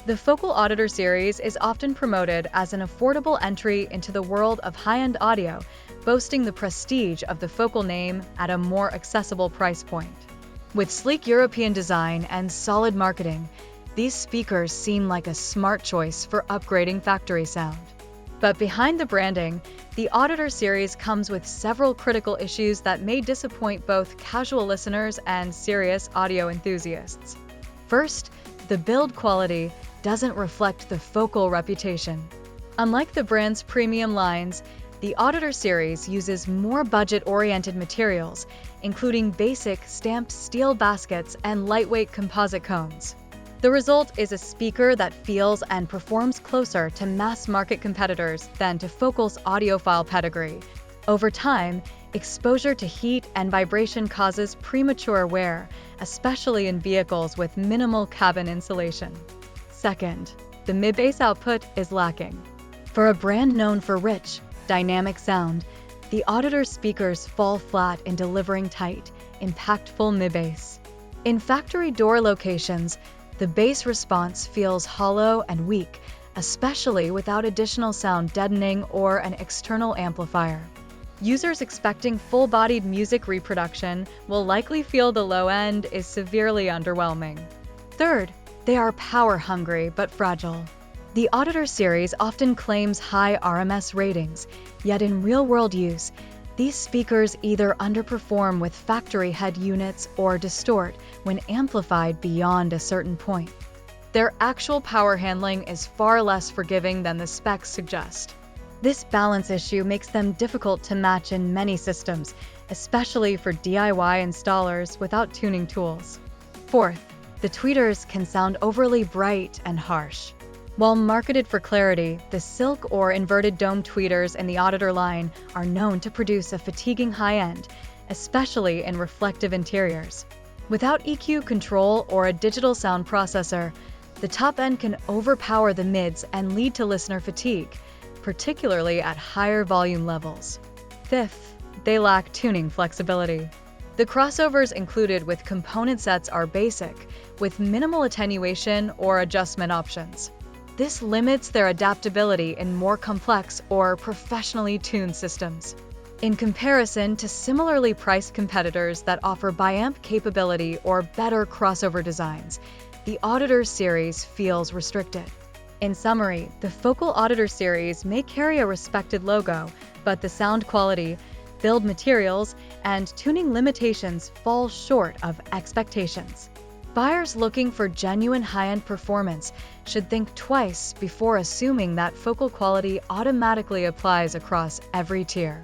The Focal Auditor series is often promoted as an affordable entry into the world of high-end audio, boasting the prestige of the Focal name at a more accessible price point. With sleek European design and solid marketing, these speakers seem like a smart choice for upgrading factory sound. But behind the branding, the Auditor series comes with several critical issues that may disappoint both casual listeners and serious audio enthusiasts. First, the build quality doesn't reflect the Focal reputation. Unlike the brand's premium lines, the Auditor series uses more budget-oriented materials, including basic stamped steel baskets and lightweight composite cones. The result is a speaker that feels and performs closer to mass-market competitors than to Focal's audiophile pedigree. Over time, exposure to heat and vibration causes premature wear, especially in vehicles with minimal cabin insulation. Second, the midbass output is lacking. For a brand known for rich, dynamic sound, the Auditor speakers fall flat in delivering tight, impactful midbass. In factory door locations, the bass response feels hollow and weak, especially without additional sound deadening or an external amplifier. Users expecting full-bodied music reproduction will likely feel the low end is severely underwhelming. Third, they are power-hungry but fragile. The Auditor series often claims high RMS ratings, yet in real-world use, these speakers either underperform with factory head units or distort when amplified beyond a certain point. Their actual power handling is far less forgiving than the specs suggest. This balance issue makes them difficult to match in many systems, especially for DIY installers without tuning tools. Fourth, the tweeters can sound overly bright and harsh. While marketed for clarity, the silk or inverted dome tweeters in the Auditor line are known to produce a fatiguing high end, especially in reflective interiors. Without EQ control or a digital sound processor, the top end can overpower the mids and lead to listener fatigue, particularly at higher volume levels. Fifth, they lack tuning flexibility. The crossovers included with component sets are basic, with minimal attenuation or adjustment options. This limits their adaptability in more complex or professionally tuned systems. In comparison to similarly priced competitors that offer biamp capability or better crossover designs, the Auditor series feels restricted. In summary, the Focal Auditor series may carry a respected logo, but the sound quality, build materials, and tuning limitations fall short of expectations. Buyers looking for genuine high-end performance should think twice before assuming that Focal quality automatically applies across every tier.